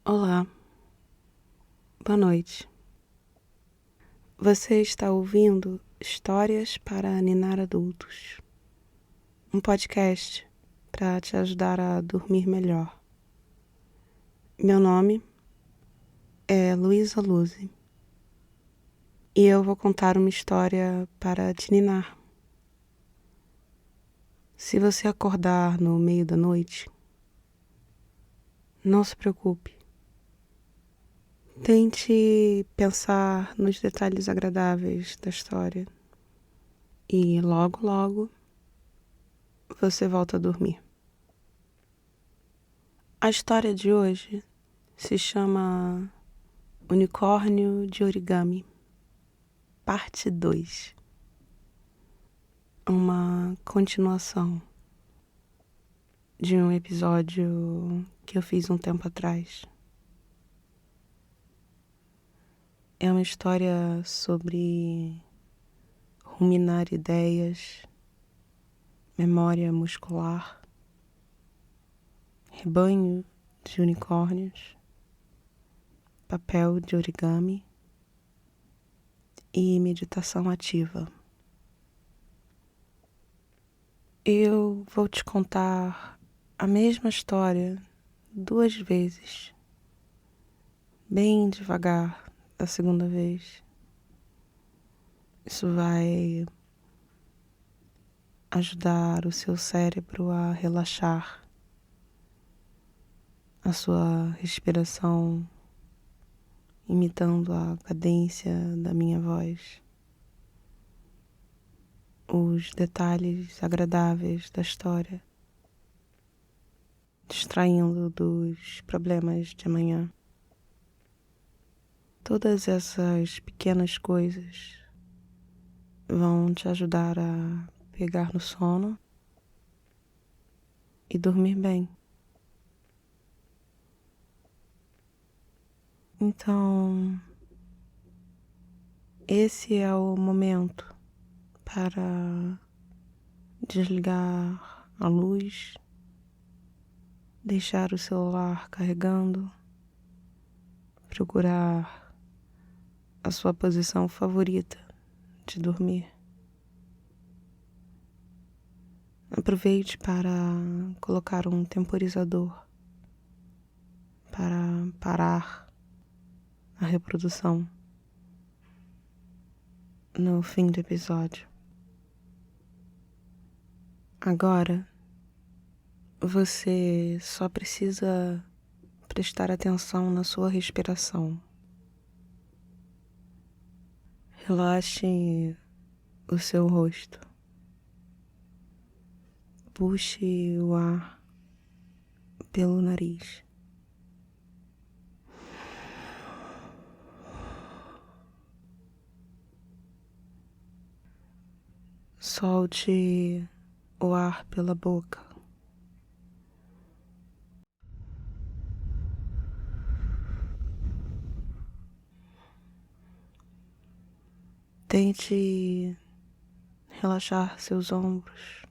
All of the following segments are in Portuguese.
Olá, boa noite. Você está ouvindo Histórias para Ninar Adultos, um podcast para te ajudar a dormir melhor. Meu nome é Luísa Luzi e eu vou contar uma história para te ninar. Se você acordar no meio da noite, não se preocupe. Tente pensar nos detalhes agradáveis da história e logo, logo você volta a dormir. A história de hoje se chama Unicórnio de Origami, parte 2. Uma continuação de um episódio que eu fiz um tempo atrás. É uma história sobre ruminar ideias, memória muscular, rebanho de unicórnios, papel de origami e meditação ativa. Eu vou te contar a mesma história 2 vezes, bem devagar da segunda vez. Isso vai ajudar o seu cérebro a relaxar, a sua respiração imitando a cadência da minha voz, os detalhes agradáveis da história, distraindo dos problemas de amanhã. Todas essas pequenas coisas vão te ajudar a pegar no sono e dormir bem. Então, esse é o momento para desligar a luz, deixar o celular carregando, procurar a sua posição favorita de dormir. Aproveite para colocar um temporizador para parar a reprodução no fim do episódio. Agora, você só precisa prestar atenção na sua respiração. Relaxe o seu rosto. Puxe o ar pelo nariz. Solte o ar pela boca. Tente relaxar seus ombros,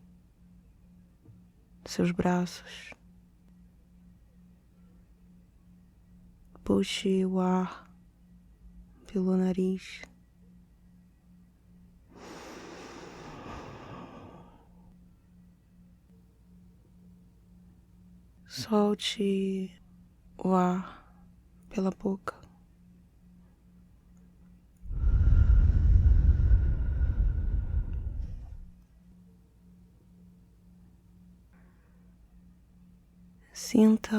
seus braços. Puxe o ar pelo nariz. Solte o ar pela boca. Sinta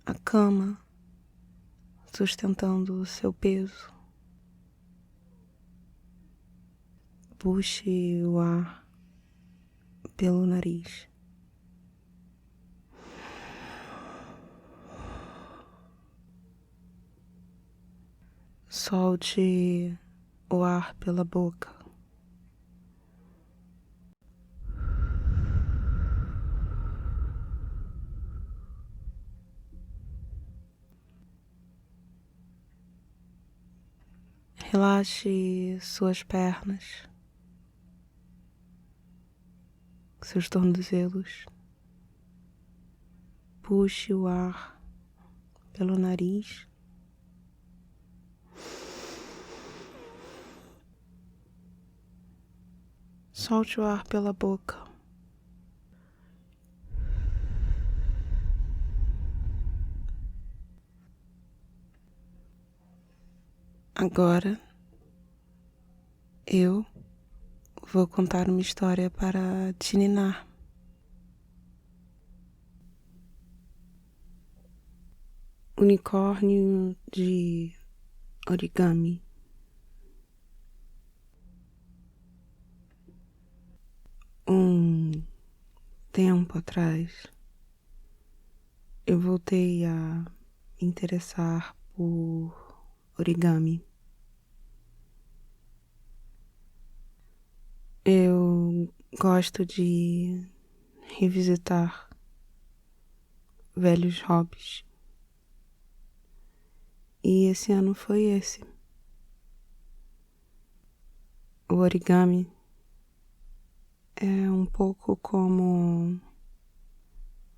a cama sustentando o seu peso. Puxe o ar pelo nariz. Solte o ar pela boca. Relaxe suas pernas, seus tornozelos. Puxe o ar pelo nariz. Solte o ar pela boca. Agora, eu vou contar uma história para te ninar. Unicórnio de origami. Um tempo atrás, eu voltei a me interessar por origami. Eu gosto de revisitar velhos hobbies. E esse ano foi esse. O origami é um pouco como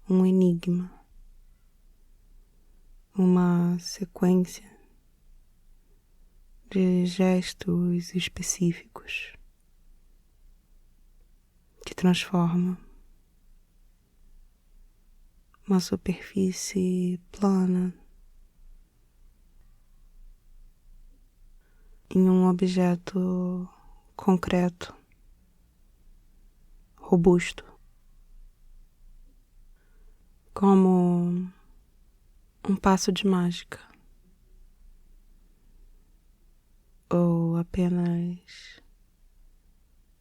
um enigma, uma sequência de gestos específicos que transforma uma superfície plana em um objeto concreto, robusto, como um passo de mágica ou apenas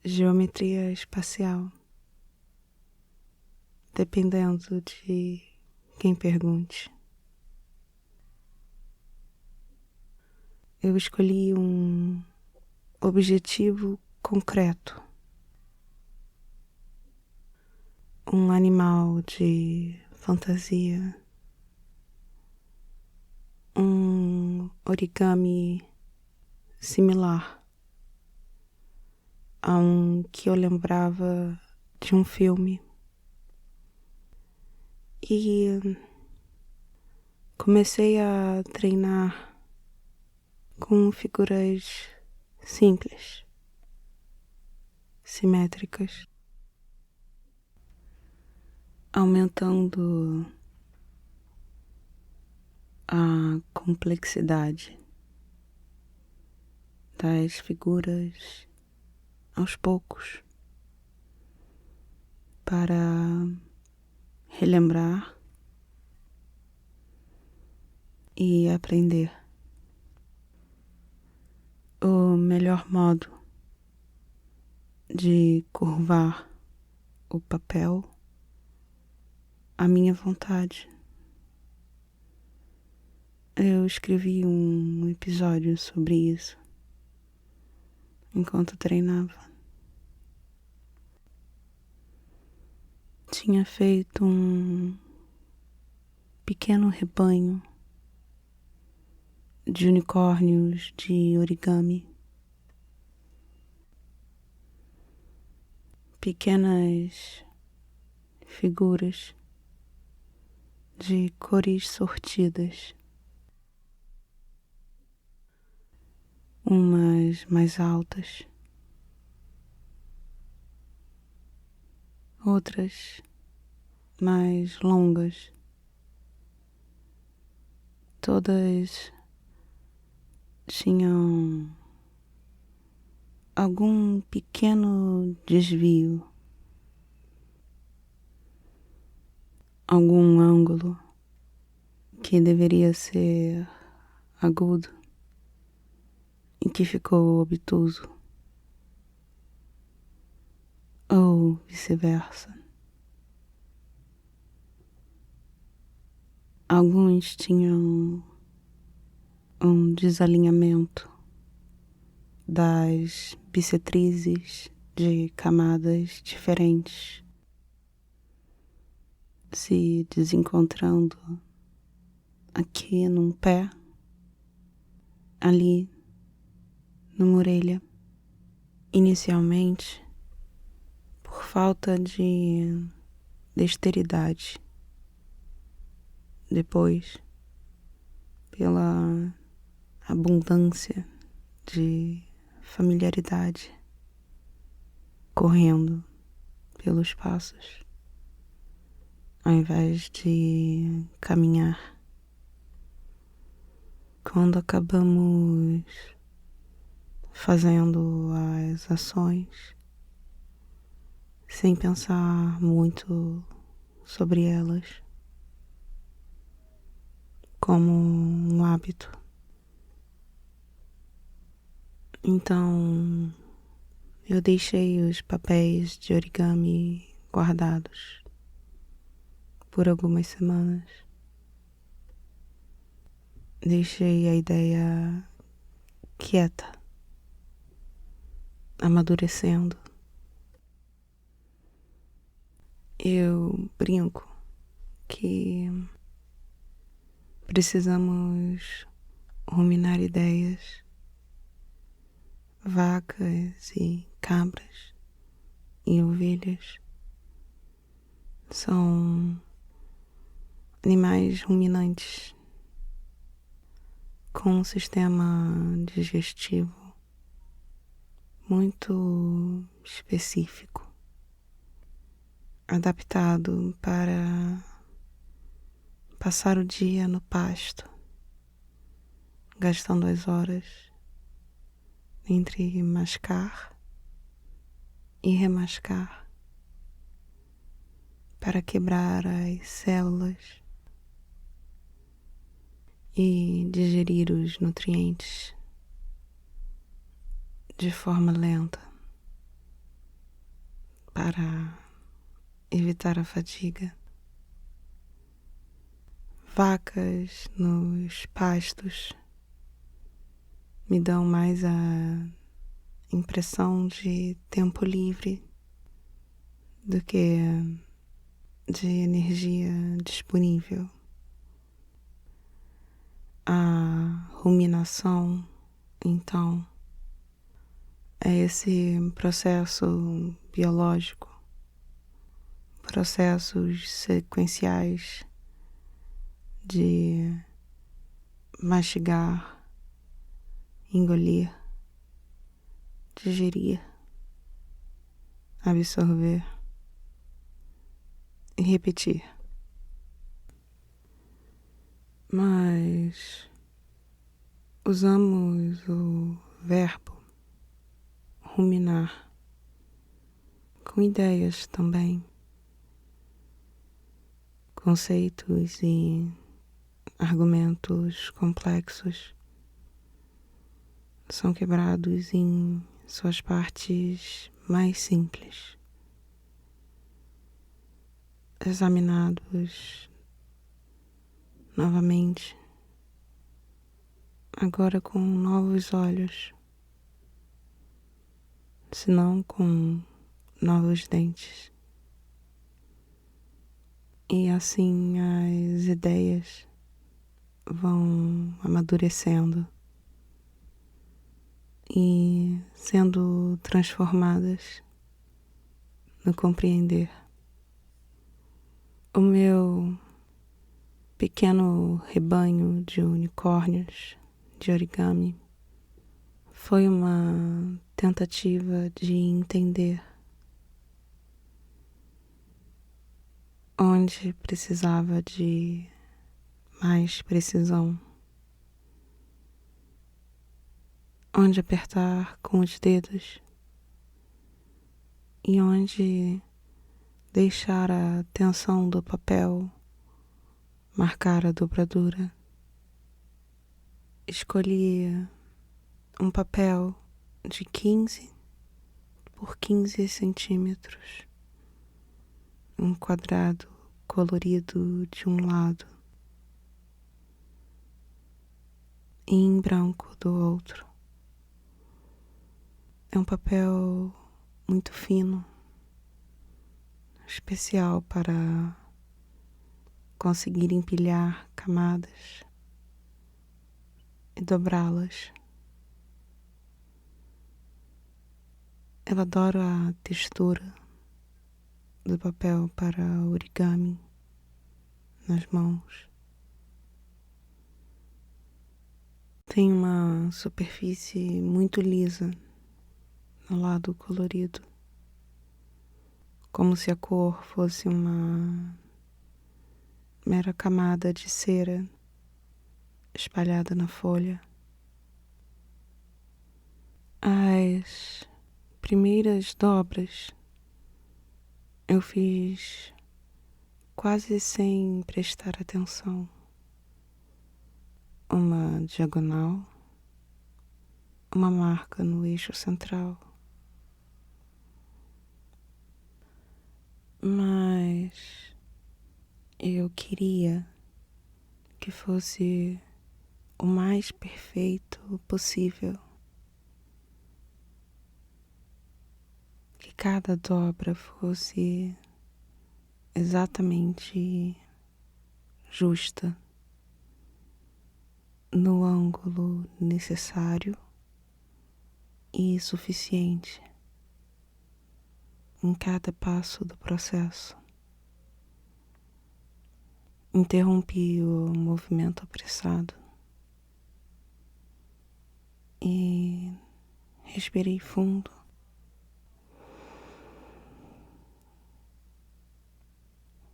geometria espacial, dependendo de quem pergunte. Eu escolhi um objetivo concreto, um animal de fantasia, um origami similar a um que eu lembrava de um filme. E comecei a treinar com figuras simples, simétricas, aumentando a complexidade das figuras aos poucos, para relembrar e aprender. O melhor modo de curvar o papel à minha vontade. Eu escrevi um episódio sobre isso enquanto treinava. Tinha feito um pequeno rebanho de unicórnios de origami. Pequenas figuras de cores sortidas. Umas mais altas, outras mais longas. Todas tinham algum pequeno desvio, algum ângulo que deveria ser agudo e que ficou obtuso, ou vice-versa. Alguns tinham um desalinhamento das bissetrizes de camadas diferentes, se desencontrando aqui num pé, ali numa orelha. Inicialmente, por falta de dexteridade. Depois, pela abundância de familiaridade correndo pelos passos, ao invés de caminhar. Quando acabamos fazendo as ações sem pensar muito sobre elas, como um hábito. Então, eu deixei os papéis de origami guardados por algumas semanas. Deixei a ideia quieta, amadurecendo. Eu brinco que precisamos ruminar ideias. Vacas e cabras e ovelhas são animais ruminantes com um sistema digestivo muito específico, adaptado para passar o dia no pasto, gastando as horas entre mascar e remascar para quebrar as células e digerir os nutrientes de forma lenta para evitar a fadiga. Vacas nos pastos me dão mais a impressão de tempo livre do que de energia disponível. A ruminação, então, é esse processo biológico, processos sequenciais de mastigar, engolir, digerir, absorver e repetir. Mas usamos o verbo ruminar com ideias também, conceitos e argumentos complexos são quebrados em suas partes mais simples, examinados novamente, agora com novos olhos, se não com novos dentes. E assim as ideias vão amadurecendo e sendo transformadas no compreender. O meu pequeno rebanho de unicórnios de origami foi uma tentativa de entender onde precisava de mais precisão, onde apertar com os dedos e onde deixar a tensão do papel marcar a dobradura. Escolhi um papel de 15 por 15 centímetros, um quadrado colorido de um lado e em branco do outro. É um papel muito fino, especial para conseguir empilhar camadas e dobrá-las. Eu adoro a textura do papel para origami nas mãos. tem uma superfície muito lisa no lado colorido, como se a cor fosse uma mera camada de cera espalhada na folha. As primeiras dobras eu fiz quase sem prestar atenção. Uma diagonal, uma marca no eixo central. Mas eu queria que fosse o mais perfeito possível. Que cada dobra fosse exatamente justa, no ângulo necessário e suficiente em cada passo do processo. Interrompi o movimento apressado e respirei fundo.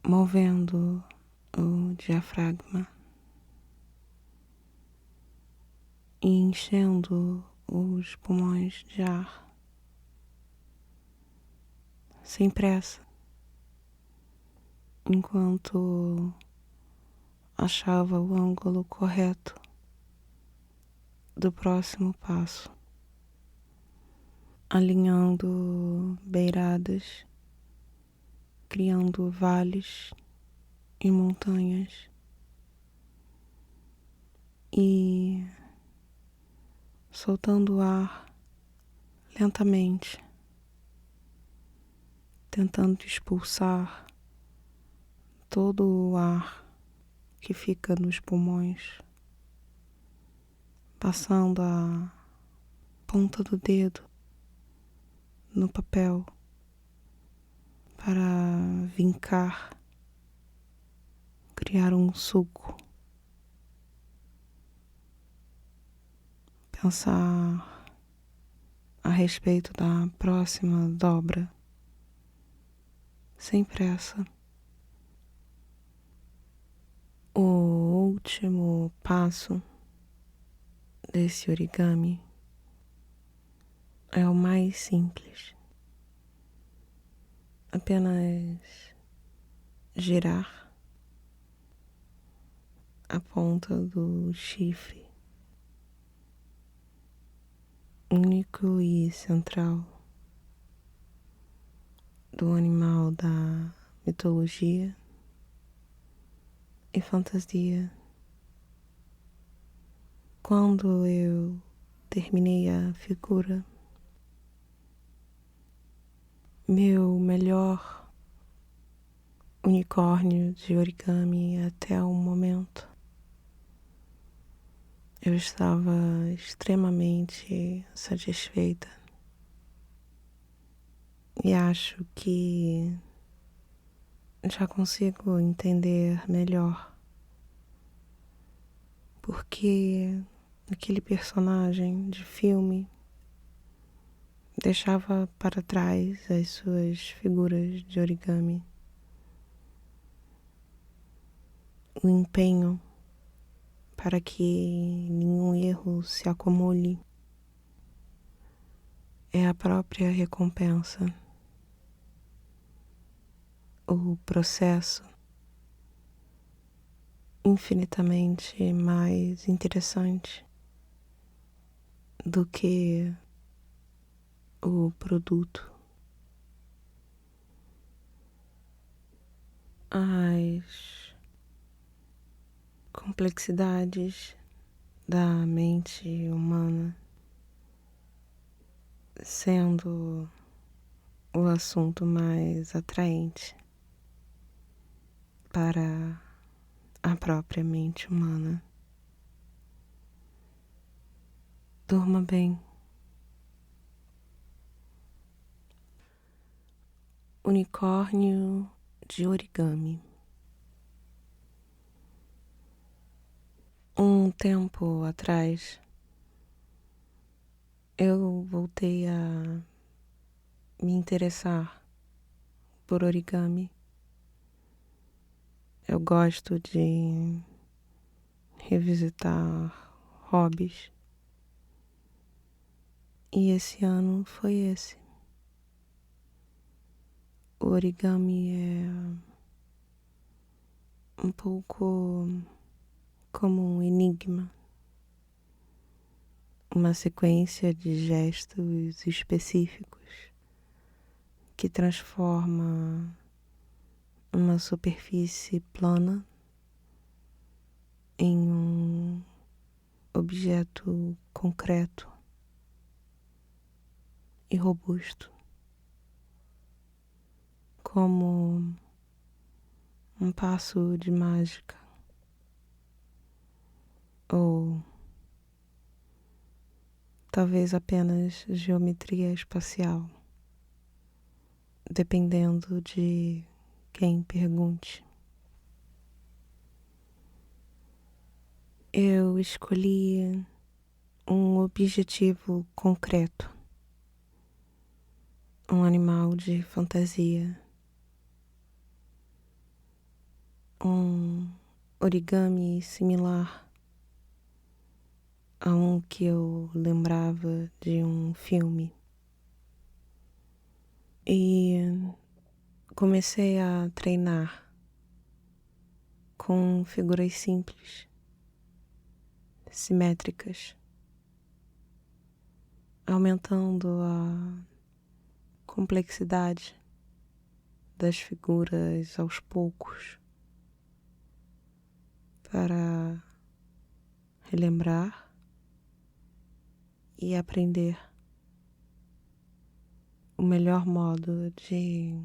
Movendo o diafragma e enchendo os pulmões de ar, sem pressa, enquanto achava o ângulo correto do próximo passo, alinhando beiradas, criando vales e montanhas e soltando o ar lentamente, tentando expulsar todo o ar que fica nos pulmões, passando a ponta do dedo no papel para vincar, criar um suco, pensar a respeito da próxima dobra, sem pressa. O último passo desse origami é o mais simples. Apenas girar a ponta do chifre, único e central do animal da mitologia e fantasia. Quando eu terminei a figura, meu melhor unicórnio de origami até o momento, eu estava extremamente satisfeita e acho que já consigo entender melhor porque aquele personagem de filme deixava para trás as suas figuras de origami. O empenho para que nenhum erro se acumule é a própria recompensa. O processo infinitamente mais interessante do que o produto. As complexidades da mente humana sendo o assunto mais atraente para a própria mente humana. Durma bem. Unicórnio de origami. Um tempo atrás, eu voltei a me interessar por origami. Eu gosto de revisitar hobbies. E esse ano foi esse. O origami é um pouco como um enigma, uma sequência de gestos específicos que transforma uma superfície plana em um objeto concreto e robusto, como um passo de mágica ou talvez apenas geometria espacial, dependendo de quem pergunte. Eu escolhi um objetivo concreto, um animal de fantasia, um origami similar a um que eu lembrava de um filme. E comecei a treinar com figuras simples, simétricas, aumentando a complexidade das figuras aos poucos para relembrar e aprender o melhor modo de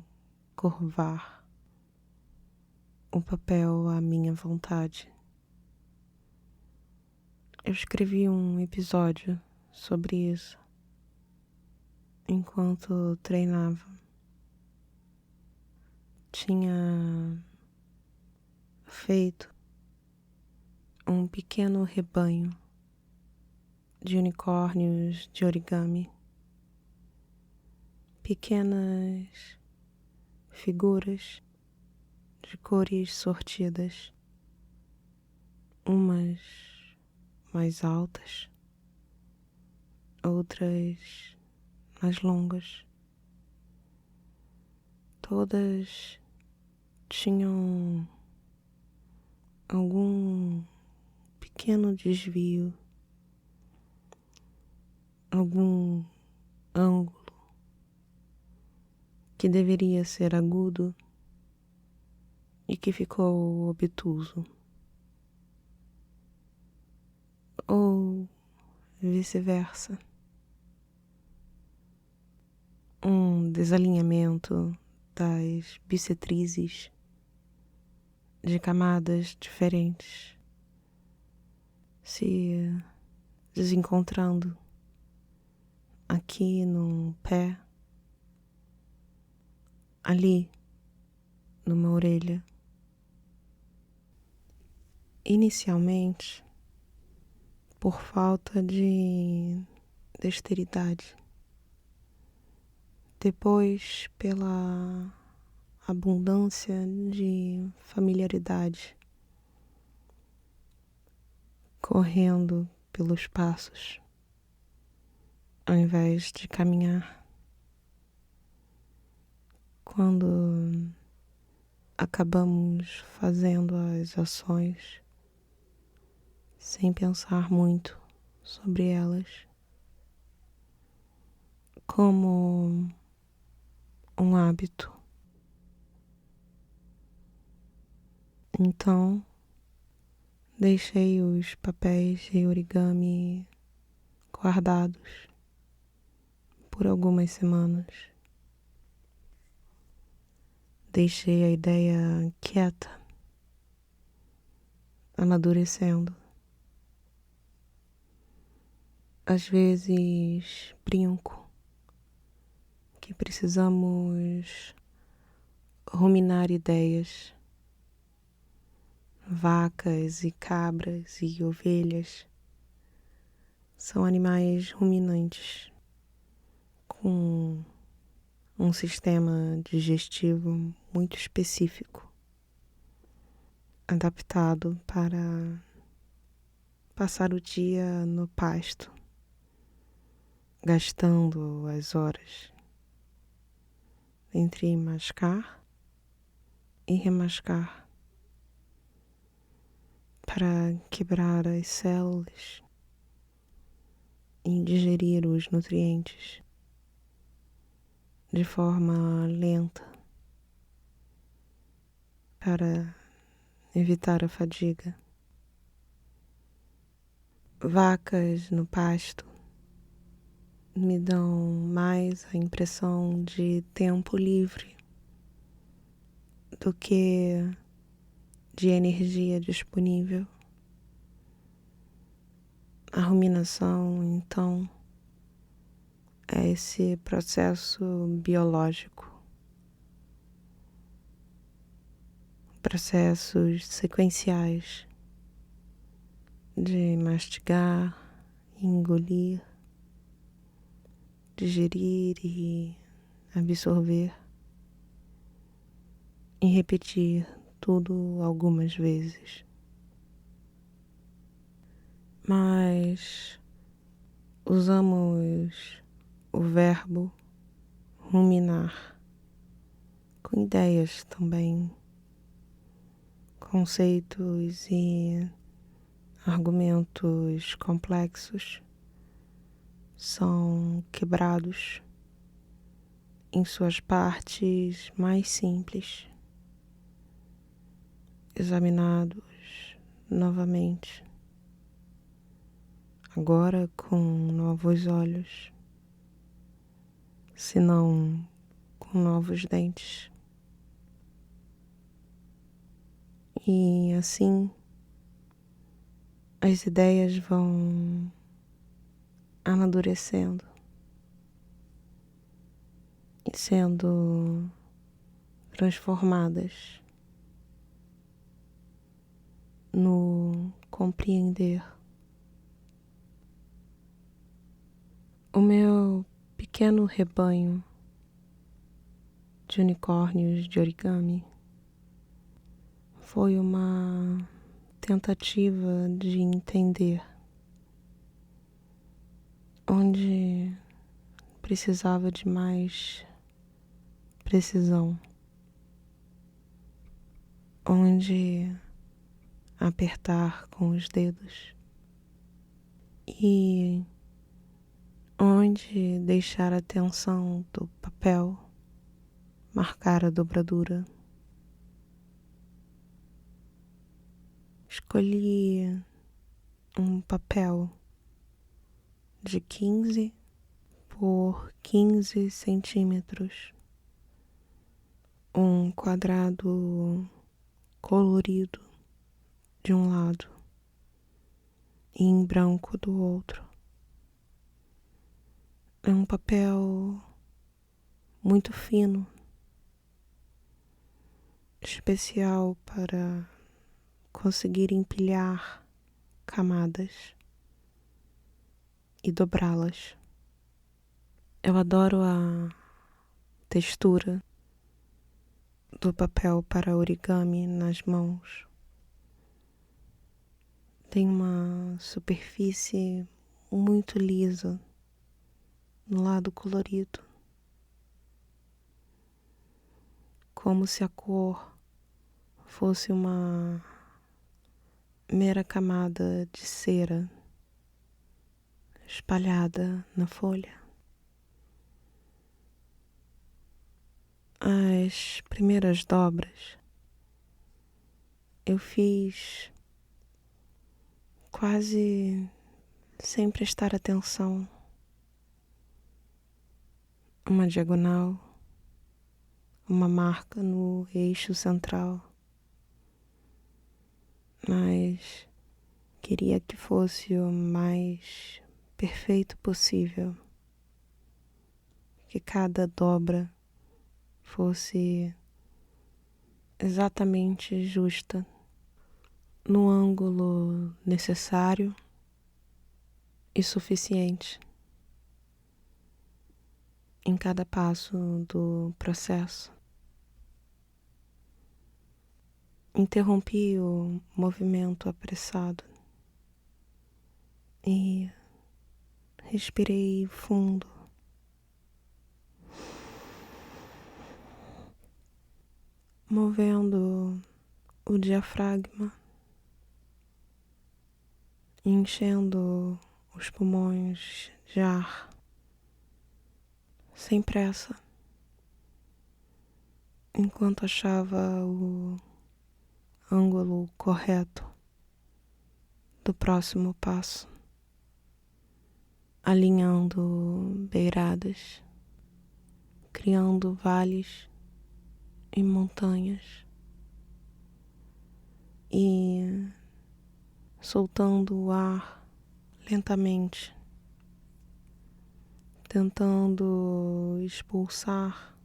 curvar o papel à minha vontade. Eu escrevi um episódio sobre isso enquanto treinava. Tinha feito um pequeno rebanho de unicórnios de origami, pequenas figuras de cores sortidas, umas mais altas, outras mais longas. Todas tinham algum pequeno desvio, algum ângulo que deveria ser agudo e que ficou obtuso, ou vice-versa. Um desalinhamento das bissetrizes de camadas diferentes se desencontrando aqui num pé, ali numa orelha. Inicialmente, por falta de dexteridade, depois pela abundância de familiaridade, correndo pelos passos, ao invés de caminhar. Quando acabamos fazendo as ações sem pensar muito sobre elas, como um hábito. Então, deixei os papéis de origami guardados por algumas semanas. Deixei a ideia quieta, amadurecendo. Às vezes brinco que precisamos ruminar ideias, vacas e cabras e ovelhas são animais ruminantes com um sistema digestivo muito específico, adaptado para passar o dia no pasto, gastando as horas entre mascar e remascar para quebrar as células e digerir os nutrientes de forma lenta para evitar a fadiga. Vacas no pasto me dão mais a impressão de tempo livre do que de energia disponível. A ruminação, então, é esse processo biológico, processos sequenciais de mastigar, engolir, digerir e absorver e repetir tudo algumas vezes. Mas usamos o verbo ruminar com ideias também, conceitos e argumentos complexos são quebrados em suas partes mais simples, examinados novamente, agora com novos olhos, se não com novos dentes. E assim as ideias vão amadurecendo e sendo transformadas no compreender. O meu pequeno rebanho de unicórnios de origami foi uma tentativa de entender onde precisava de mais precisão, onde apertar com os dedos e onde deixar a tensão do papel marcar a dobradura. Escolhi um papel de 15 por 15 centímetros, um quadrado colorido de um lado e em branco do outro. É um papel muito fino, especial para conseguir empilhar camadas e dobrá-las. Eu adoro a textura do papel para origami nas mãos. Tem uma superfície muito lisa no lado colorido, como se a cor fosse uma mera camada de cera espalhada na folha. As primeiras dobras eu fiz quase sem prestar atenção. Uma diagonal, uma marca no eixo central, mas queria que fosse o mais perfeito possível, que cada dobra fosse exatamente justa, no ângulo necessário e suficiente em cada passo do processo. Interrompi o movimento apressado e respirei fundo, movendo o diafragma, enchendo os pulmões de ar, sem pressa, enquanto achava o ângulo correto do próximo passo, alinhando beiradas, criando vales e montanhas e soltando o ar lentamente, tentando expulsar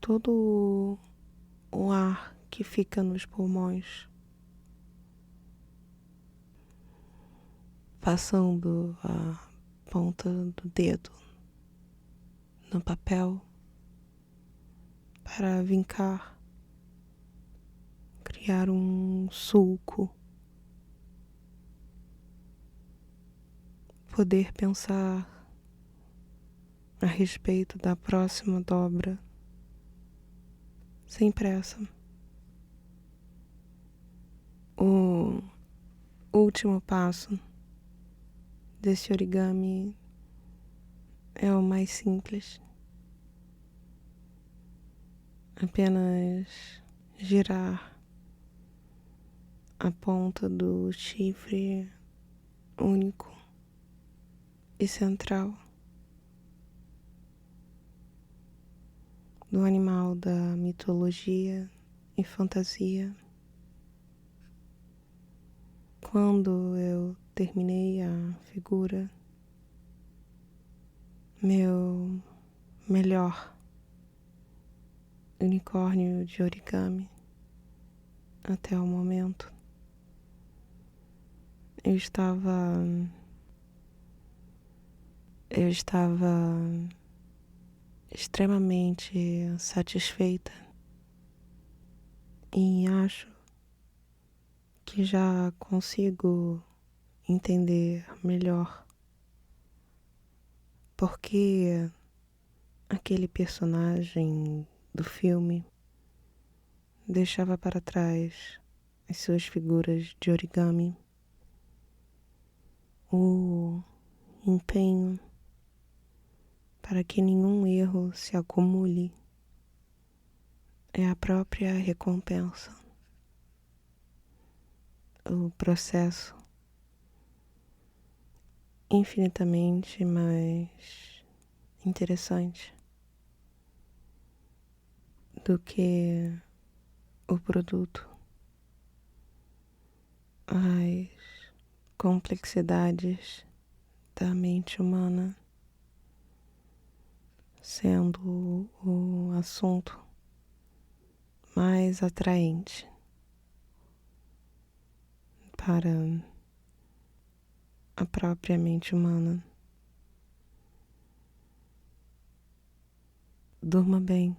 todo o ar que fica nos pulmões, passando a ponta do dedo no papel para vincar, criar um sulco, poder pensar a respeito da próxima dobra sem pressa. O último passo desse origami é o mais simples. Apenas girar a ponta do chifre único e central do animal da mitologia e fantasia. Quando eu terminei a figura, meu melhor unicórnio de origami até o momento, eu estava extremamente satisfeita e acho que já consigo entender melhor porque aquele personagem do filme deixava para trás as suas figuras de origami, o empenho para que nenhum erro se acumule é a própria recompensa. O processo infinitamente mais interessante do que o produto. As complexidades da mente humana sendo o assunto mais atraente para a própria mente humana. Durma bem.